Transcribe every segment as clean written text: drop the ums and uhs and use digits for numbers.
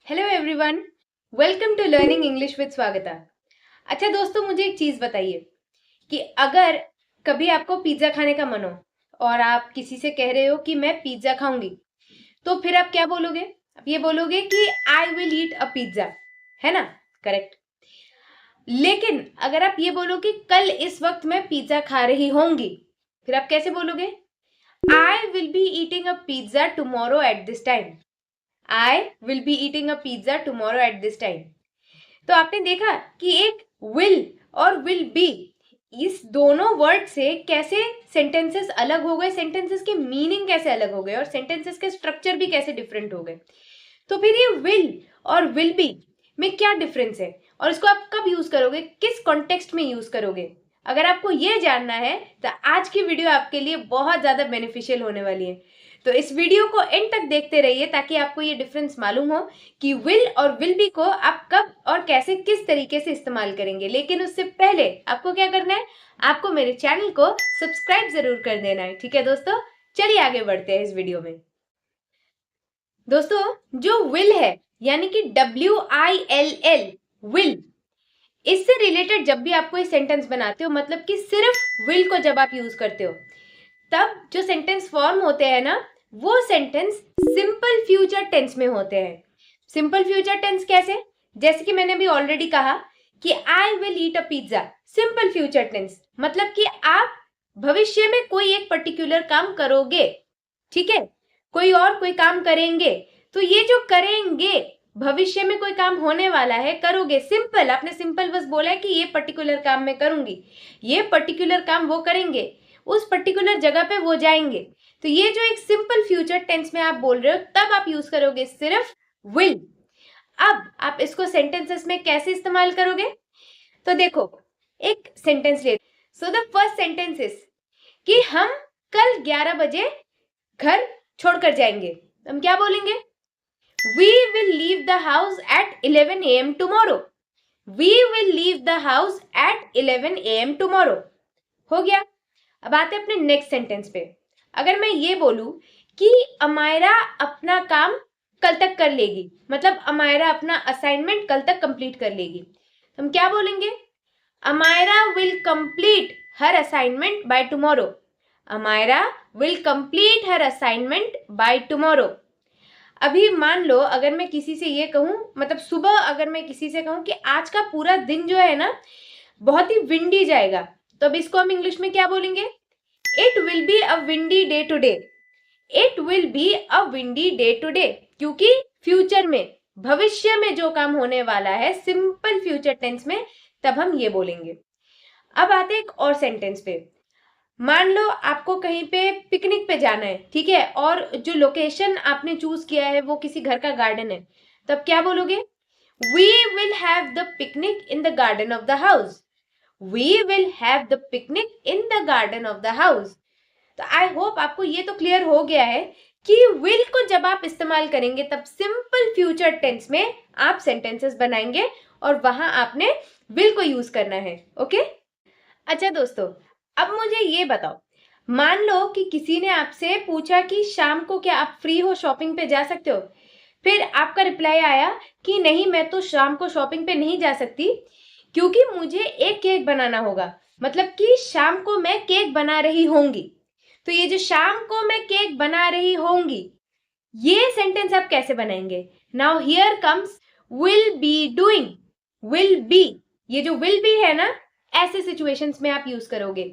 Hello everyone, welcome to learning English with Swagata. अच्छा दोस्तों, मुझे एक चीज बताइए कि अगर कभी आपको पिज्जा खाने का मन हो और आप किसी से कह रहे हो कि मैं पिज्जा खाऊंगी, तो फिर आप क्या बोलोगे? आप ये बोलोगे कि I will eat a pizza, है ना? करेक्ट। लेकिन अगर आप ये बोलो कि कल इस वक्त मैं पिज्जा खा रही होंगी, फिर आप कैसे बोलोगे? आई will be eating a pizza tomorrow at this time. I will be eating a pizza tomorrow at this time. तो आपने देखा कि एक विल और विल बी, इस दोनों वर्ड से कैसे सेंटेंसेस अलग हो गए, सेंटेंसेस के मीनिंग कैसे अलग हो गए और सेंटेंसेस के स्ट्रक्चर भी कैसे डिफरेंट हो गए। तो फिर ये विल और विल बी में क्या डिफरेंस है और इसको आप कब यूज करोगे, किस कॉन्टेक्स्ट में यूज करोगे? अगर आपको ये जानना है तो आज की वीडियो आपके लिए बहुत ज्यादा बेनिफिशियल होने वाली है। तो इस वीडियो को एंड तक देखते रहिए ताकि आपको ये डिफरेंस मालूम हो कि विल और विल बी को आप कब और कैसे किस तरीके से इस्तेमाल करेंगे। लेकिन उससे पहले आपको क्या करना है? आपको मेरे चैनल को सब्सक्राइब जरूर कर देना है। ठीक है दोस्तों, चलिए आगे बढ़ते हैं इस वीडियो में। दोस्तों, जो विल है यानी कि WILL, विल, इससे रिलेटेड जब भी आपको ये सेंटेंस बनाते हो, मतलब कि सिर्फ विल को जब आप यूज करते हो, तब जो सेंटेंस फॉर्म होते हैं ना, वो सेंटेंस सिंपल फ्यूचर टेंस में होते हैं। सिंपल फ्यूचर टेंस कैसे? जैसे कि मैंने अभी ऑलरेडी कहा कि I will eat a pizza, simple future tense मतलब कि आप भविष्य में कोई एक पर्टिकुलर काम करोगे, ठीक है? कोई काम करेंगे, तो ये जो करेंगे, भविष्य में कोई काम होने वाला है, करोगे, सिंपल, आपने सिंपल बस बोला है कि ये पर्टिकुलर काम मैं करूंगी, ये पर्टिकुलर काम वो करेंगे, उस पर्टिकुलर जगह पे वो जाएंगे। तो ये जो एक सिंपल फ्यूचर टेंस में आप बोल रहे हो, तब आप यूज करोगे सिर्फ विल। अब आप इसको सेंटेंसेस में कैसे इस्तेमाल करोगे? तो देखो, एक सेंटेंस ले। So the first sentence is कि हम कल 11 बजे घर छोड़कर जाएंगे। हम क्या बोलेंगे? We will leave the house at 11 a.m. tomorrow. We will leave the house at 11 a.m. tomorrow. हो गया। अब आते हैं अपने नेक्स्ट सेंटेंस पे। अगर मैं ये बोलूं कि अमायरा अपना काम कल तक कर लेगी, मतलब अमायरा अपना असाइनमेंट कल तक कंप्लीट कर लेगी, तो हम क्या बोलेंगे? Amayra will complete her assignment by tomorrow. Amayra will complete her assignment by tomorrow. अभी मान लो अगर मैं किसी से ये कहूं, मतलब सुबह अगर मैं किसी से कहूं कि आज का पूरा दिन जो है ना बहुत ही विंडी जाएगा, तो अब इसको हम इंग्लिश में क्या बोलेंगे? It will be a windy day today. It will be a windy day today, क्योंकि फ्यूचर में, भविष्य में जो काम होने वाला है सिंपल फ्यूचर टेंस में, तब हम ये बोलेंगे। अब आते एक और सेंटेंस पे। मान लो आपको कहीं पे पिकनिक पे जाना है, ठीक है, और जो लोकेशन आपने चूज किया है वो किसी घर का गार्डन है, तब क्या बोलोगे? We will have the picnic in the garden of the house. We will have the picnic in the garden of the house. तो आई होप आपको ये तो क्लियर हो गया है कि विल को जब आप इस्तेमाल करेंगे तब सिंपल फ्यूचर टेंस में आप सेंटेंसेस बनाएंगे और वहां आपने विल को यूज करना है। ओके? अच्छा दोस्तों, अब मुझे ये बताओ, मान लो कि किसी ने आपसे पूछा कि शाम को क्या आप फ्री हो, शॉपिंग पे जा सकते हो? फिर आपका रिप्लाई आया कि नहीं, मैं तो शाम को शॉपिंग पे नहीं जा सकती क्योंकि मुझे एक केक बनाना होगा, मतलब कि शाम को मैं केक बना रही होंगी। तो ये जो शाम को मैं केक बना रही होंगी, ये सेंटेंस आप कैसे बनाएंगे? Now here comes will be doing. Will be, ये जो विल बी है ना, ऐसे सिचुएशंस में आप यूज करोगे,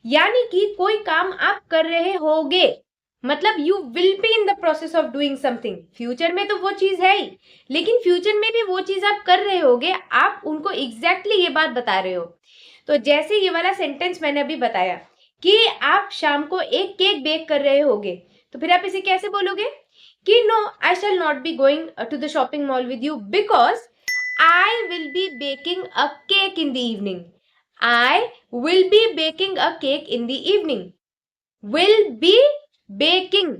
यानी कि कोई काम आप कर रहे होगे, मतलब you will be in the process of doing something. Future में तो वो चीज है ही, लेकिन फ्यूचर में भी वो चीज आप कर रहे होगे, आप उनको एग्जैक्टली ये बात बता रहे हो। तो जैसे ये वाला सेंटेंस मैंने अभी बताया कि आप शाम को एक केक बेक कर रहे होगे, तो फिर आप इसे कैसे बोलोगे कि no, I shall not be going to the shopping mall with you because I will be baking a cake in the evening. I will be baking a cake in the evening. Will be baking.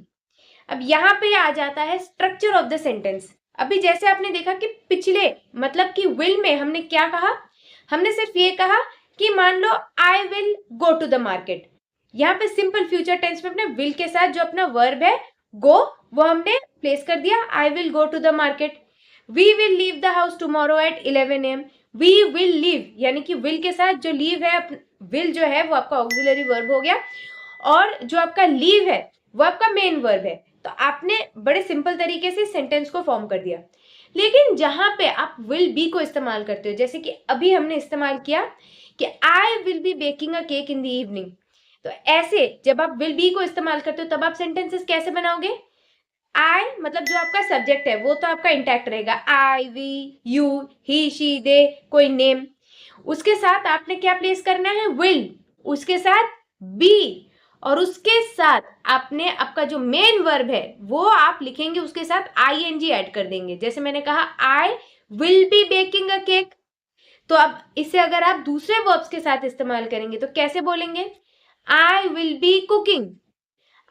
अब यहाँ पे आ जाता है structure of the sentence. अभी जैसे आपने देखा कि पिछले, मतलब कि विल में हमने क्या कहा? हमने सिर्फ ये कहा कि मान लो I will go to the market. यहाँ पे सिंपल फ्यूचर टेंस में अपने विल के साथ जो अपना वर्ब है गो, वो हमने प्लेस कर दिया, I will go to the market. We will leave the house tomorrow at 11 AM। We will leave यानी कि विल के साथ जो लीव है, विल जो है वो आपका ऑक्सिलरी वर्ब हो गया, और जो आपका लीव है वो आपका मेन वर्ब है। तो आपने बड़े सिंपल तरीके से सेंटेंस को फॉर्म कर दिया। लेकिन जहां पे आप विल बी को इस्तेमाल करते हो, जैसे कि अभी हमने इस्तेमाल किया कि I will B baking a cake in the evening, तो ऐसे जब आप विल बी को इस्तेमाल करते हो तब आप सेंटेंसेस कैसे बनाओगे? आई मतलब जो आपका सब्जेक्ट है वो तो आपका इंटैक्ट रहेगा, आई, वी, यू, ही, शी, दे, कोई नेम। उसके साथ आपने क्या प्लेस करना है? विल, उसके साथ बी, और उसके साथ आपने आपका जो मेन वर्ब है वो आप लिखेंगे, उसके साथ आईएनजी ऐड कर देंगे। जैसे मैंने कहा आई will B baking a cake, तो अब इसे अगर आप दूसरे वर्ब्स के साथ इस्तेमाल करेंगे तो कैसे बोलेंगे? आई will B cooking,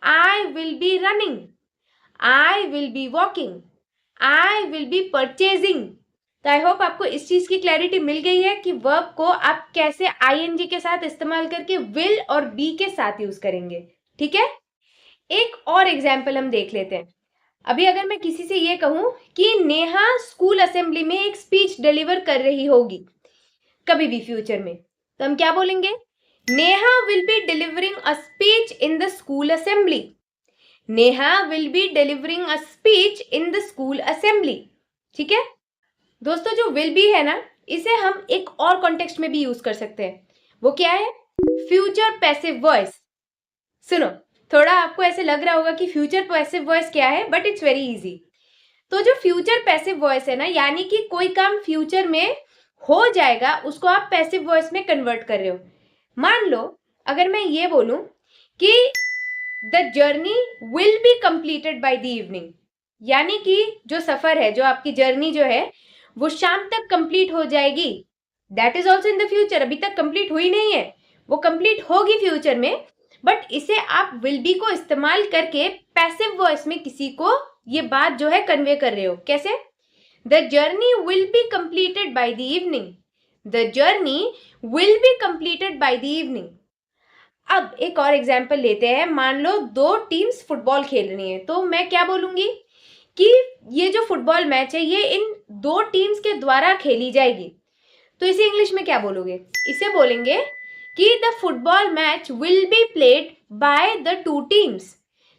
I will B running, I will be walking, I will B purchasing. तो आई होप आपको इस चीज की क्लैरिटी मिल गई है कि वर्ब को आप कैसे आईएनजी के साथ इस्तेमाल करके विल और बी के साथ यूज करेंगे। ठीक है, एक और एग्जाम्पल हम देख लेते हैं। अभी अगर मैं किसी से ये कहूं कि नेहा स्कूल असेंबली में एक स्पीच डिलीवर कर रही होगी कभी भी फ्यूचर में, तो हम क्या बोलेंगे? Neha will be delivering a speech in the school assembly. Neha will be delivering a speech in the school assembly. ठीक है दोस्तों, जो विल बी है ना, इसे हम एक और कॉन्टेक्स्ट में भी यूज कर सकते हैं। वो क्या है? Future passive voice. सुनो, थोड़ा आपको ऐसे लग रहा होगा कि फ्यूचर पैसिव वॉइस क्या है, बट इट्स वेरी इजी। तो जो फ्यूचर पैसिव वॉइस है ना, यानी कि कोई काम फ्यूचर में हो जाएगा उसको आप पैसिव वॉइस में कन्वर्ट कर रहे हो। मान लो अगर मैं ये बोलूं कि the journey will be completed by the evening, यानी कि जो सफर है, जो आपकी जर्नी जो है वो शाम तक कंप्लीट हो जाएगी। That is also in the future, अभी तक कंप्लीट हुई नहीं है, वो कंप्लीट होगी फ्यूचर में। बट इसे आप विल बी को इस्तेमाल करके पैसिव वॉइस में किसी को ये बात जो है कन्वे कर रहे हो। कैसे? The journey will be completed by the evening, the journey will be completed by the evening. अब एक और एग्जाम्पल लेते हैं। मान लो दो टीम्स फुटबॉल खेल रही हैं, तो मैं क्या बोलूंगी कि ये जो फुटबॉल मैच है ये इन दो टीम्स के द्वारा खेली जाएगी। तो इसे इंग्लिश में क्या बोलोगे? इसे बोलेंगे कि the football match will be played by the two teams.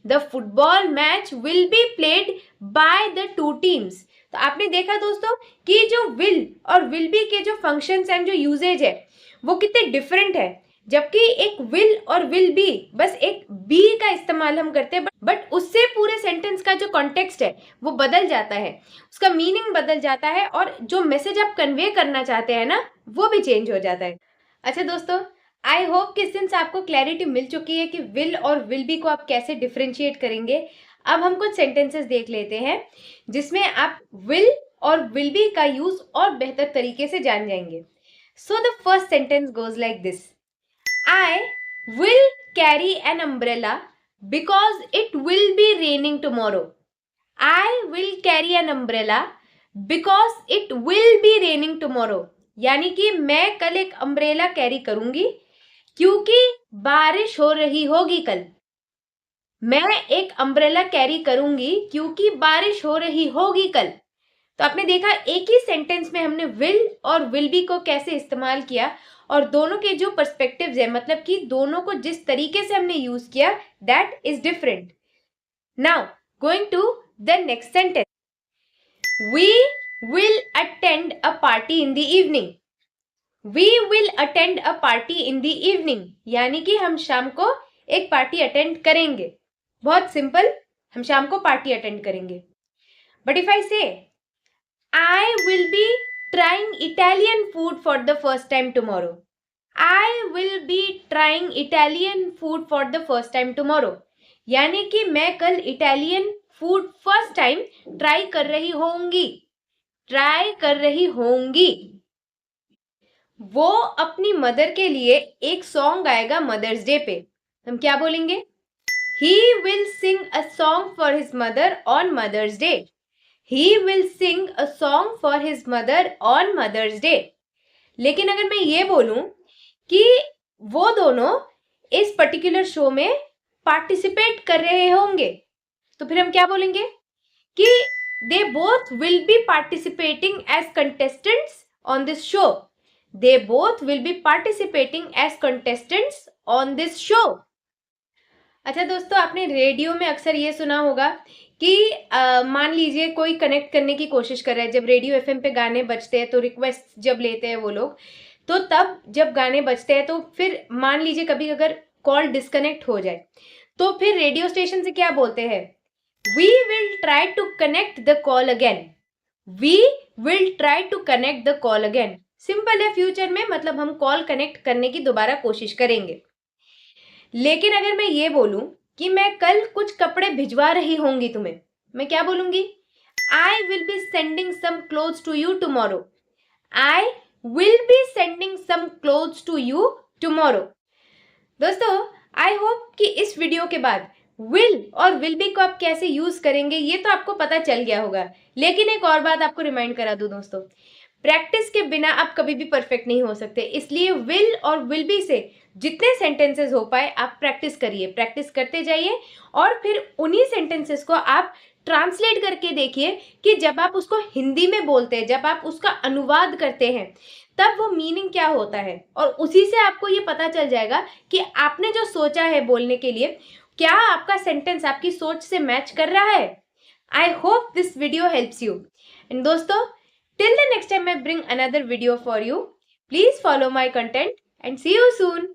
The football match will be played by the two teams. तो आपने देखा दोस्तों कि जो विल और विल बी के जो फंक्शंस एंड जो यूजेज है वो कितने डिफरेंट है। जबकि एक विल और विल बी, बस एक बी का इस्तेमाल हम करते हैं, बट उससे पूरे सेंटेंस का जो कॉन्टेक्स्ट है वो बदल जाता है, उसका मीनिंग बदल जाता है, और जो मैसेज आप कन्वे करना चाहते हैं ना वो भी चेंज हो जाता है। अच्छा दोस्तों, आई होप कि सिंस आपको क्लैरिटी मिल चुकी है कि विल और विल बी को आप कैसे डिफ्रेंशिएट करेंगे। अब हम कुछ सेंटेंसेस देख लेते हैं जिसमें आप विल और विल बी का यूज और बेहतर तरीके से जान जाएंगे। So the first sentence goes like this: I will carry an umbrella because it will be raining tomorrow. I will carry an umbrella because it will be raining tomorrow. यानी कि मैं कल एक अम्ब्रेला कैरी करूंगी क्योंकि बारिश हो रही होगी कल। मैं एक अम्ब्रेला कैरी करूंगी क्योंकि बारिश हो रही होगी कल। तो आपने देखा एक ही सेंटेंस में हमने विल और विल बी को कैसे इस्तेमाल किया, और दोनों के जो पर्सपेक्टिव्स है, मतलब कि दोनों को जिस तरीके से हमने यूज किया, that is different. Now going to the next sentence: we will attend a party in the evening. We will attend a party in the evening, यानी कि हम शाम को एक पार्टी अटेंड करेंगे। बहुत सिंपल, हम शाम को पार्टी अटेंड करेंगे। बट इफ आई से I will be trying Italian food for the first time tomorrow. I will be trying Italian food for the first time tomorrow. यानी कि मैं कल Italian food first time try कर रही होंगी। Try कर रही होंगी। वो अपनी मदर के लिए एक सॉन्ग गाएगा मदर्स डे पे। हम क्या बोलेंगे? He will sing a song for his mother on Mother's Day. He will sing a song for his mother on Mother's Day. लेकिन अगर मैं ये बोलूं कि वो दोनों इस पर्टिकुलर शो में पार्टिसिपेट कर रहे होंगे, तो फिर हम क्या बोलेंगे कि they both will be participating as contestants on this show. They both will be participating as contestants on this show. अच्छा दोस्तों, आपने रेडियो में अक्सर ये सुना होगा कि मान लीजिए कोई कनेक्ट करने की कोशिश कर रहा है, जब रेडियो एफएम पे गाने बजते हैं तो रिक्वेस्ट जब लेते हैं वो लोग, तो तब जब गाने बजते हैं तो फिर मान लीजिए कभी अगर कॉल डिस्कनेक्ट हो जाए तो फिर रेडियो स्टेशन से क्या बोलते हैं, we will try to connect the call again, we will try to connect the call again. Simple है, फ्यूचर में मतलब हम कॉल कनेक्ट करने की दोबारा कोशिश करेंगे। लेकिन अगर मैं ये बोलूं कि मैं कल कुछ कपड़े भिजवा रही होंगी तुम्हें, मैं क्या बोलूंगी, I will be sending some clothes to you tomorrow, I will be sending some clothes to you tomorrow. दोस्तों, आई होप कि इस वीडियो के बाद विल और विल बी को आप कैसे यूज करेंगे ये तो आपको पता चल गया होगा। लेकिन एक और बात आपको रिमाइंड करा दूं दोस्तों, प्रैक्टिस के बिना आप कभी भी परफेक्ट नहीं हो सकते, इसलिए विल और विल बी से जितने सेंटेंसेस हो पाए आप प्रैक्टिस करिए, प्रैक्टिस करते जाइए और फिर उन्हीं सेंटेंसेस को आप ट्रांसलेट करके देखिए कि जब आप उसको हिंदी में बोलते हैं, जब आप उसका अनुवाद करते हैं तब वो मीनिंग क्या होता है, और उसी से आपको ये पता चल जाएगा कि आपने जो सोचा है बोलने के लिए क्या आपका सेंटेंस आपकी सोच से मैच कर रहा है। I hope this video helps you. And दोस्तों, till the next time I bring another video for you, please follow my content and see you soon.